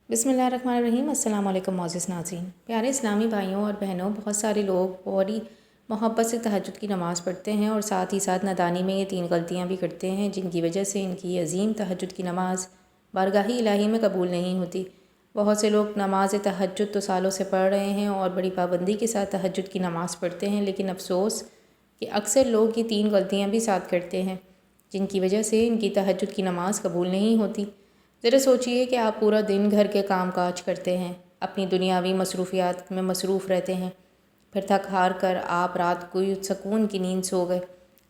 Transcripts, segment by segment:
بسم اللہ الرحمن الرحیم۔ السلام علیکم معزز ناظرین، پیارے اسلامی بھائیوں اور بہنوں، بہت سارے لوگ بڑی محبت سے تہجد کی نماز پڑھتے ہیں اور ساتھ ہی ساتھ نادانی میں یہ 3 غلطیاں بھی کرتے ہیں جن کی وجہ سے ان کی عظیم تہجد کی نماز بارگاہ الہی میں قبول نہیں ہوتی۔ بہت سے لوگ نماز تہجد تو سالوں سے پڑھ رہے ہیں اور بڑی پابندی کے ساتھ تہجد کی نماز پڑھتے ہیں، لیکن افسوس کہ اکثر لوگ یہ 3 غلطیاں بھی ساتھ کرتے ہیں جن کی وجہ سے ان کی تہجد کی نماز قبول نہیں ہوتی۔ ذرا سوچئے کہ آپ پورا دن گھر کے کام کاج کرتے ہیں، اپنی دنیاوی مصروفیات میں مصروف رہتے ہیں، پھر تھک ہار کر آپ رات کو سکون کی نیند سو گئے،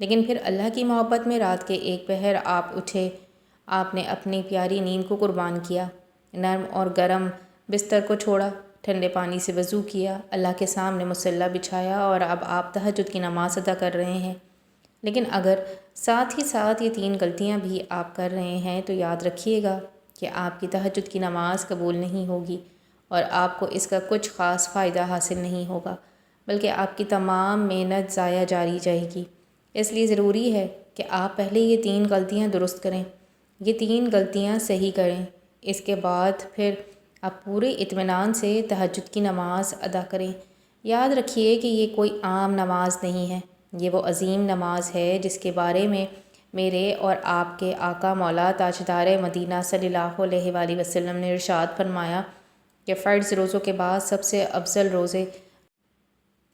لیکن پھر اللہ کی محبت میں رات کے 1 پہر آپ اٹھے، آپ نے اپنی پیاری نیند کو قربان کیا، نرم اور گرم بستر کو چھوڑا، ٹھنڈے پانی سے وضو کیا، اللہ کے سامنے مصلی بچھایا اور اب آپ تہجد کی نماز ادا کر رہے ہیں۔ لیکن اگر ساتھ ہی ساتھ یہ 3 غلطیاں بھی آپ کر رہے ہیں تو یاد رکھیے گا کہ آپ کی تہجد کی نماز قبول نہیں ہوگی اور آپ کو اس کا کچھ خاص فائدہ حاصل نہیں ہوگا، بلکہ آپ کی تمام محنت ضائع جاری جائے گی۔ اس لیے ضروری ہے کہ آپ پہلے یہ 3 غلطیاں درست کریں، یہ 3 غلطیاں صحیح کریں، اس کے بعد پھر آپ پورے اطمینان سے تہجد کی نماز ادا کریں۔ یاد رکھیے کہ یہ کوئی عام نماز نہیں ہے، یہ وہ عظیم نماز ہے جس کے بارے میں میرے اور آپ کے آقا مولا تاجدار مدینہ صلی اللہ علیہ وآلہ وسلم نے ارشاد فرمایا کہ فرض روزوں کے بعد سب سے افضل روزے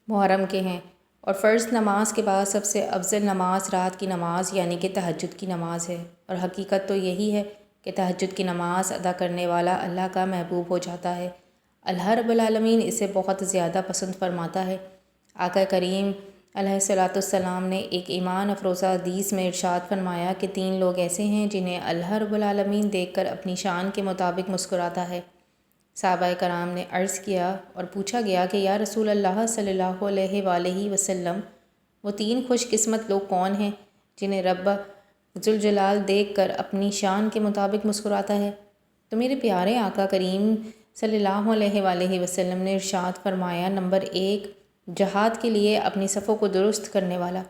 محرم کے ہیں، اور فرض نماز کے بعد سب سے افضل نماز رات کی نماز یعنی کہ تہجد کی نماز ہے، اور حقیقت تو یہی ہے کہ تہجد کی نماز ادا کرنے والا اللہ کا محبوب ہو جاتا ہے۔ اللہ رب العالمین اسے بہت زیادہ پسند فرماتا ہے۔ آقا کریم علیہ السلام نے ایک ایمان افروزہ حدیث میں ارشاد فرمایا کہ 3 لوگ ایسے ہیں جنہیں اللہ رب العالمین دیکھ کر اپنی شان کے مطابق مسکراتا ہے۔ صحابہ کرام نے عرض کیا اور پوچھا گیا کہ یا رسول اللہ صلی اللہ علیہ وآلہ وسلم، وہ 3 خوش قسمت لوگ کون ہیں جنہیں رب ذوالجلال دیکھ کر اپنی شان کے مطابق مسکراتا ہے؟ تو میرے پیارے آقا کریم صلی اللہ علیہ وآلہ وسلم نے ارشاد فرمایا، نمبر 1 جہاد کے لیے اپنی صفوں کو درست کرنے والا،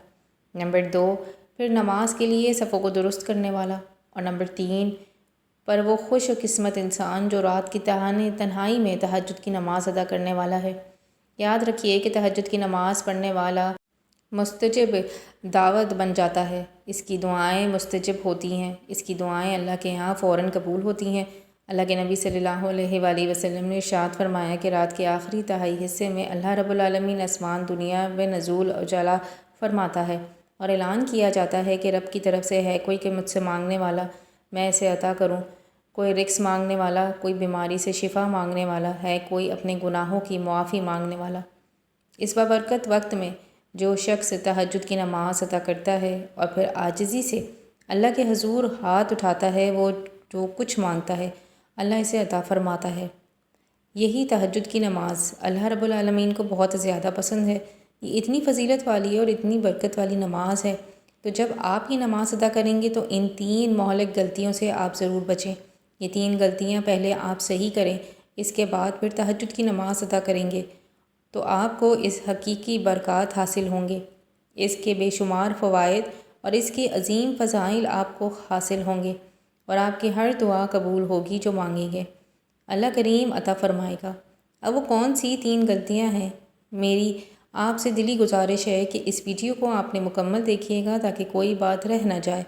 نمبر 2 پھر نماز کے لیے صفوں کو درست کرنے والا، اور نمبر 3 پر وہ خوش و قسمت انسان جو رات کی تنہائی میں تہجد کی نماز ادا کرنے والا ہے۔ یاد رکھیے کہ تہجد کی نماز پڑھنے والا مستجب دعوت بن جاتا ہے، اس کی دعائیں مستجب ہوتی ہیں، اس کی دعائیں اللہ کے ہاں فوراً قبول ہوتی ہیں۔ اللہ کے نبی صلی اللہ علیہ وآلہ وسلم نے ارشاد فرمایا کہ رات کے آخری تہائی حصے میں اللہ رب العالمین آسمان دنیا میں نزول اجالا فرماتا ہے اور اعلان کیا جاتا ہے کہ رب کی طرف سے ہے کوئی کہ مجھ سے مانگنے والا میں اسے عطا کروں، کوئی رزق مانگنے والا، کوئی بیماری سے شفا مانگنے والا ہے، کوئی اپنے گناہوں کی معافی مانگنے والا۔ اس بابرکت وقت میں جو شخص تہجد کی نماز ادا کرتا ہے اور پھر عاجزی سے اللہ کے حضور ہاتھ اٹھاتا ہے، وہ جو کچھ مانگتا ہے اللہ اسے عطا فرماتا ہے۔ یہی تہجد کی نماز اللہ رب العالمین کو بہت زیادہ پسند ہے۔ یہ اتنی فضیلت والی اور اتنی برکت والی نماز ہے، تو جب آپ یہ نماز ادا کریں گے تو ان 3 مہلک غلطیوں سے آپ ضرور بچیں۔ یہ 3 غلطیاں پہلے آپ صحیح کریں، اس کے بعد پھر تہجد کی نماز ادا کریں گے تو آپ کو اس حقیقی برکات حاصل ہوں گے، اس کے بے شمار فوائد اور اس کی عظیم فضائل آپ کو حاصل ہوں گے، اور آپ کی ہر دعا قبول ہوگی جو مانگیں گے، اللہ کریم عطا فرمائے گا۔ اب وہ کون سی 3 غلطیاں ہیں؟ میری آپ سے دلی گزارش ہے کہ اس ویڈیو کو آپ نے مکمل دیکھیے گا تاکہ کوئی بات رہ نہ جائے۔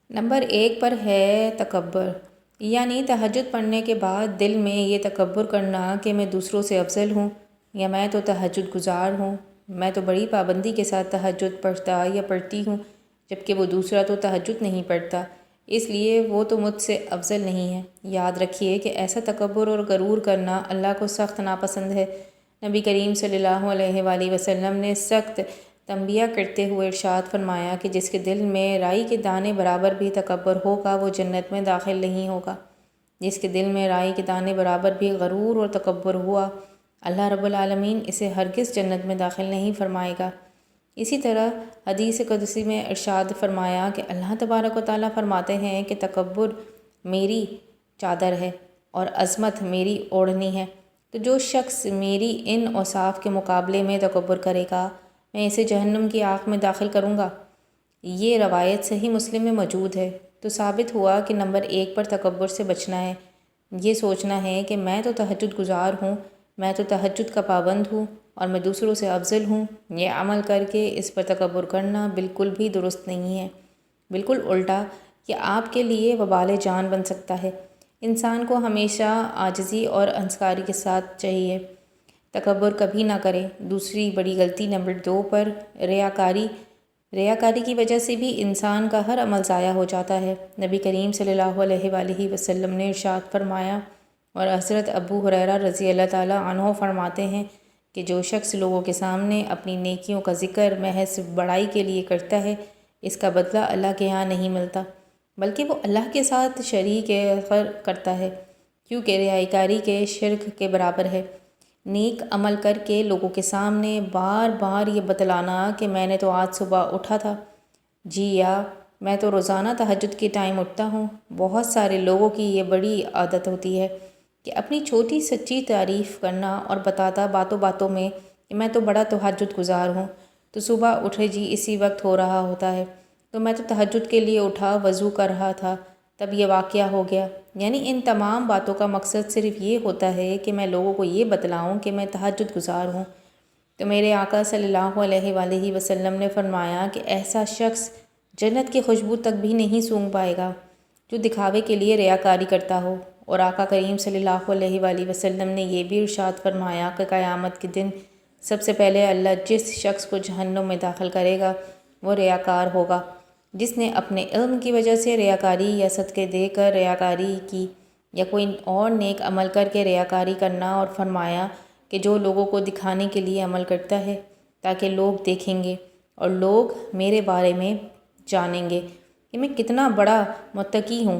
نمبر 1 پر ہے تکبر، یعنی تہجد پڑھنے کے بعد دل میں یہ تکبر کرنا کہ میں دوسروں سے افضل ہوں، یا میں تو تہجد گزار ہوں، میں تو بڑی پابندی کے ساتھ تہجد پڑھتا یا پڑھتی ہوں، جبکہ وہ دوسرا تو تہجد نہیں پڑھتا، اس لیے وہ تو مجھ سے افضل نہیں ہے۔ یاد رکھیے کہ ایسا تکبر اور غرور کرنا اللہ کو سخت ناپسند ہے۔ نبی کریم صلی اللہ علیہ وآلہ وسلم نے سخت تنبیہ کرتے ہوئے ارشاد فرمایا کہ جس کے دل میں رائی کے دانے برابر بھی تکبر ہوگا وہ جنت میں داخل نہیں ہوگا۔ جس کے دل میں رائی کے دانے برابر بھی غرور اور تکبر ہوا، اللہ رب العالمین اسے ہرگز جنت میں داخل نہیں فرمائے گا۔ اسی طرح حدیث قدسی میں ارشاد فرمایا کہ اللہ تبارک و تعالیٰ فرماتے ہیں کہ تکبر میری چادر ہے اور عظمت میری اوڑھنی ہے، تو جو شخص میری ان اوصاف کے مقابلے میں تکبر کرے گا میں اسے جہنم کی آگ میں داخل کروں گا۔ یہ روایت صحیح مسلم میں موجود ہے، تو ثابت ہوا کہ نمبر 1 پر تکبر سے بچنا ہے۔ یہ سوچنا ہے کہ میں تو تہجد گزار ہوں، میں تو تہجد کا پابند ہوں اور میں دوسروں سے افضل ہوں، یہ عمل کر کے اس پر تکبر کرنا بالکل بھی درست نہیں ہے۔ بالکل الٹا، یہ آپ کے لیے وبال جان بن سکتا ہے۔ انسان کو ہمیشہ عاجزی اور انکساری کے ساتھ چاہیے، تکبر کبھی نہ کرے۔ دوسری بڑی غلطی نمبر 2 پر ریاکاری کی وجہ سے بھی انسان کا ہر عمل ضائع ہو جاتا ہے۔ نبی کریم صلی اللہ علیہ وآلہ وسلم نے ارشاد فرمایا، اور حضرت ابو ہریرہ رضی اللہ تعالیٰ عنہ فرماتے ہیں کہ جو شخص لوگوں کے سامنے اپنی نیکیوں کا ذکر محض بڑائی کے لیے کرتا ہے، اس کا بدلہ اللہ کے ہاں نہیں ملتا، بلکہ وہ اللہ کے ساتھ شریک کرتا ہے، کیونکہ ریاکاری کے شرک کے برابر ہے۔ نیک عمل کر کے لوگوں کے سامنے بار بار یہ بتلانا کہ میں نے تو آج صبح اٹھا تھا، جی، یا میں تو روزانہ تہجد کے ٹائم اٹھتا ہوں۔ بہت سارے لوگوں کی یہ بڑی عادت ہوتی ہے کہ اپنی چھوٹی سچی تعریف کرنا اور بتاتا باتوں باتوں میں کہ میں تو بڑا تہجد گزار ہوں، تو صبح اٹھے جی اسی وقت ہو رہا ہوتا ہے، تو میں تو تہجد کے لیے اٹھا، وضو کر رہا تھا، تب یہ واقعہ ہو گیا۔ یعنی ان تمام باتوں کا مقصد صرف یہ ہوتا ہے کہ میں لوگوں کو یہ بتلاؤں کہ میں تہجد گزار ہوں۔ تو میرے آقا صلی اللہ علیہ وآلہ وسلم نے فرمایا کہ ایسا شخص جنت کی خوشبو تک بھی نہیں سونگھ پائے گا جو دکھاوے کے لیے ریاکاری کرتا ہو۔ اور آقا کریم صلی اللہ علیہ وآلہ وسلم نے یہ بھی ارشاد فرمایا کہ قیامت کے دن سب سے پہلے اللہ جس شخص کو جہنم میں داخل کرے گا وہ ریاکار ہوگا، جس نے اپنے علم کی وجہ سے ریاکاری یا صدقے دے کر ریاکاری کی یا کوئی اور نیک عمل کر کے ریاکاری کرنا۔ اور فرمایا کہ جو لوگوں کو دکھانے کے لیے عمل کرتا ہے تاکہ لوگ دیکھیں گے اور لوگ میرے بارے میں جانیں گے کہ میں کتنا بڑا متقی ہوں،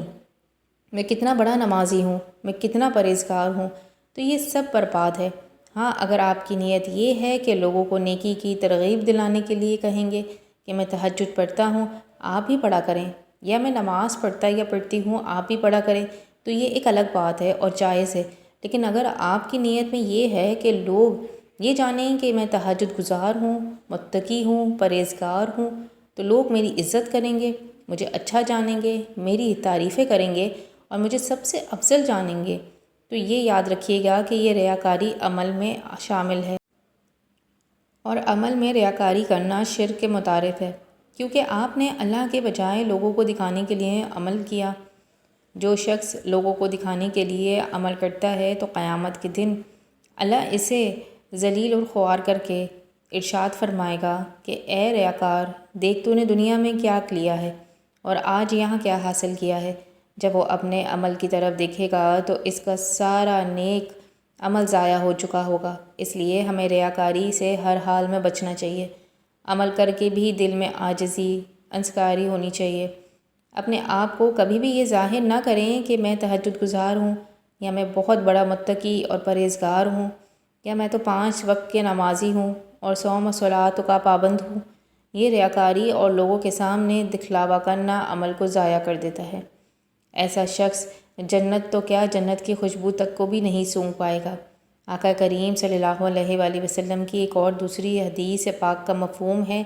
میں کتنا بڑا نمازی ہوں، میں کتنا پرہیزگار ہوں، تو یہ سب برباد ہے۔ ہاں، اگر آپ کی نیت یہ ہے کہ لوگوں کو نیکی کی ترغیب دلانے کے لیے کہیں گے کہ میں تہجد پڑھتا ہوں، آپ بھی پڑھا کریں، یا میں نماز پڑھتا یا پڑھتی ہوں، آپ بھی پڑھا کریں، تو یہ ایک الگ بات ہے اور جائز ہے۔ لیکن اگر آپ کی نیت میں یہ ہے کہ لوگ یہ جانیں کہ میں تہجد گزار ہوں، متقی ہوں، پرہیزگار ہوں، تو لوگ میری عزت کریں گے، مجھے اچھا جانیں گے، میری تعریفیں کریں گے اور مجھے سب سے افضل جانیں گے، تو یہ یاد رکھیے گا کہ یہ ریاکاری عمل میں شامل ہے، اور عمل میں ریاکاری کرنا شرک کے مترادف ہے، کیونکہ آپ نے اللہ کے بجائے لوگوں کو دکھانے کے لیے عمل کیا۔ جو شخص لوگوں کو دکھانے کے لیے عمل کرتا ہے تو قیامت کے دن اللہ اسے ذلیل اور خوار کر کے ارشاد فرمائے گا کہ اے ریاکار، دیکھ تو نے دنیا میں کیا لیا ہے اور آج یہاں کیا حاصل کیا ہے۔ جب وہ اپنے عمل کی طرف دیکھے گا تو اس کا سارا نیک عمل ضائع ہو چکا ہوگا۔ اس لیے ہمیں ریاکاری سے ہر حال میں بچنا چاہیے۔ عمل کر کے بھی دل میں عاجزی، انکساری ہونی چاہیے۔ اپنے آپ کو کبھی بھی یہ ظاہر نہ کریں کہ میں تہجد گزار ہوں، یا میں بہت بڑا متقی اور پرہیزگار ہوں، یا میں تو 5 وقت کے نمازی ہوں اور صوم و صلوات کا پابند ہوں۔ یہ ریاکاری اور لوگوں کے سامنے دکھلاوا کرنا عمل کو ضائع کر دیتا ہے۔ ایسا شخص جنت تو کیا، جنت کی خوشبو تک کو بھی نہیں سونگھ پائے گا۔ آقا کریم صلی اللہ علیہ وآلہ وسلم کی ایک اور دوسری حدیث پاک کا مفہوم ہے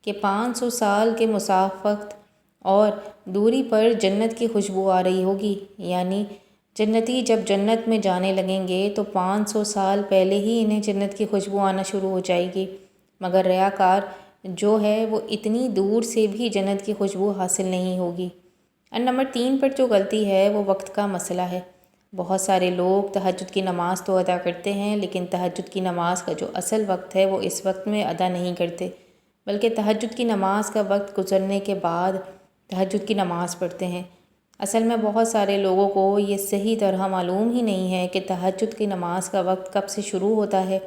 کہ 500 سال کے مسافت اور دوری پر جنت کی خوشبو آ رہی ہوگی، یعنی جنتی جب جنت میں جانے لگیں گے تو 500 سال پہلے ہی انہیں جنت کی خوشبو آنا شروع ہو جائے گی، مگر ریاکار جو ہے وہ اتنی دور سے بھی جنت کی خوشبو حاصل نہیں ہوگی۔ اور نمبر 3 پر جو غلطی ہے وہ وقت کا مسئلہ ہے۔ بہت سارے لوگ تہجد کی نماز تو ادا کرتے ہیں، لیکن تہجد کی نماز کا جو اصل وقت ہے وہ اس وقت میں ادا نہیں کرتے، بلکہ تہجد کی نماز کا وقت گزرنے کے بعد تہجد کی نماز پڑھتے ہیں۔ اصل میں بہت سارے لوگوں کو یہ صحیح طرح معلوم ہی نہیں ہے کہ تہجد کی نماز کا وقت کب سے شروع ہوتا ہے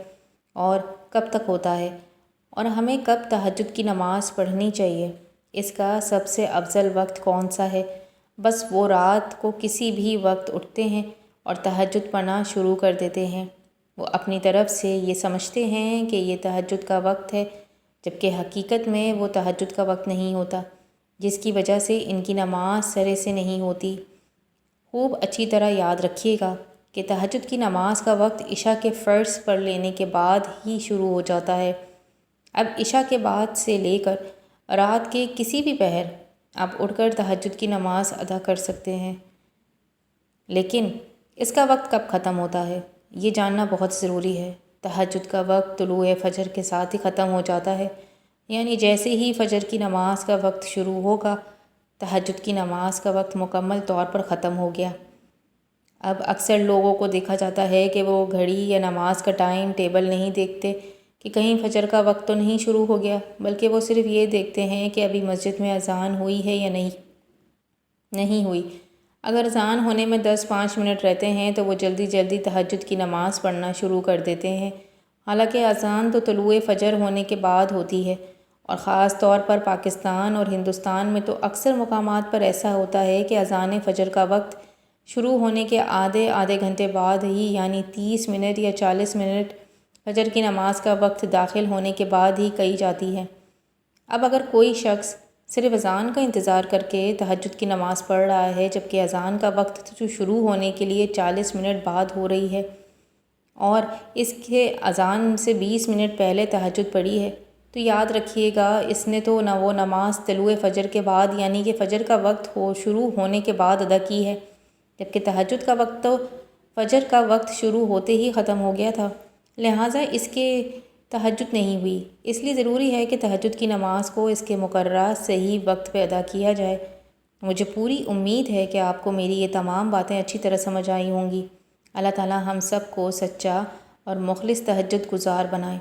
اور کب تک ہوتا ہے، اور ہمیں کب تہجد کی نماز پڑھنی چاہیے۔ اس کا سب سے افضل وقت کون سا ہے؟ بس وہ رات کو کسی بھی وقت اٹھتے ہیں اور تہجد پڑھنا شروع کر دیتے ہیں۔ وہ اپنی طرف سے یہ سمجھتے ہیں کہ یہ تہجد کا وقت ہے، جبکہ حقیقت میں وہ تہجد کا وقت نہیں ہوتا، جس کی وجہ سے ان کی نماز سرے سے نہیں ہوتی۔ خوب اچھی طرح یاد رکھیے گا کہ تہجد کی نماز کا وقت عشاء کے فرض پڑھ لینے کے بعد ہی شروع ہو جاتا ہے۔ اب عشاء کے بعد سے لے کر رات کے کسی بھی پہر آپ اٹھ کر تہجد کی نماز ادا کر سکتے ہیں، لیکن اس کا وقت کب ختم ہوتا ہے یہ جاننا بہت ضروری ہے۔ تہجد کا وقت طلوع فجر کے ساتھ ہی ختم ہو جاتا ہے، یعنی جیسے ہی فجر کی نماز کا وقت شروع ہوگا تہجد کی نماز کا وقت مکمل طور پر ختم ہو گیا۔ اب اکثر لوگوں کو دیکھا جاتا ہے کہ وہ گھڑی یا نماز کا ٹائم ٹیبل نہیں دیکھتے کہ کہیں فجر کا وقت تو نہیں شروع ہو گیا، بلکہ وہ صرف یہ دیکھتے ہیں کہ ابھی مسجد میں اذان ہوئی ہے یا نہیں ہوئی۔ اگر اذان ہونے میں 10-5 منٹ رہتے ہیں تو وہ جلدی جلدی تہجد کی نماز پڑھنا شروع کر دیتے ہیں، حالانکہ اذان تو طلوع فجر ہونے کے بعد ہوتی ہے، اور خاص طور پر پاکستان اور ہندوستان میں تو اکثر مقامات پر ایسا ہوتا ہے کہ اذان فجر کا وقت شروع ہونے کے آدھے گھنٹے بعد ہی، یعنی 30 منٹ یا 40 منٹ فجر کی نماز کا وقت داخل ہونے کے بعد ہی کہی جاتی ہے۔ اب اگر کوئی شخص صرف اذان کا انتظار کر کے تہجد کی نماز پڑھ رہا ہے جبکہ اذان کا وقت شروع ہونے کے لیے 40 منٹ بعد ہو رہی ہے اور اس کے اذان سے 20 منٹ پہلے تہجد پڑھی ہے، تو یاد رکھیے گا اس نے تو نہ وہ نماز طلوع فجر کے بعد یعنی کہ فجر کا وقت شروع ہونے کے بعد ادا کی ہے، جبکہ تہجد کا وقت تو فجر کا وقت شروع ہوتے ہی ختم ہو گیا تھا، لہٰذا اس کے تہجد نہیں ہوئی۔ اس لیے ضروری ہے کہ تہجد کی نماز کو اس کے مقررہ صحیح وقت پہ ادا کیا جائے۔ مجھے پوری امید ہے کہ آپ کو میری یہ تمام باتیں اچھی طرح سمجھ آئی ہوں گی۔ اللہ تعالیٰ ہم سب کو سچا اور مخلص تہجد گزار بنائے۔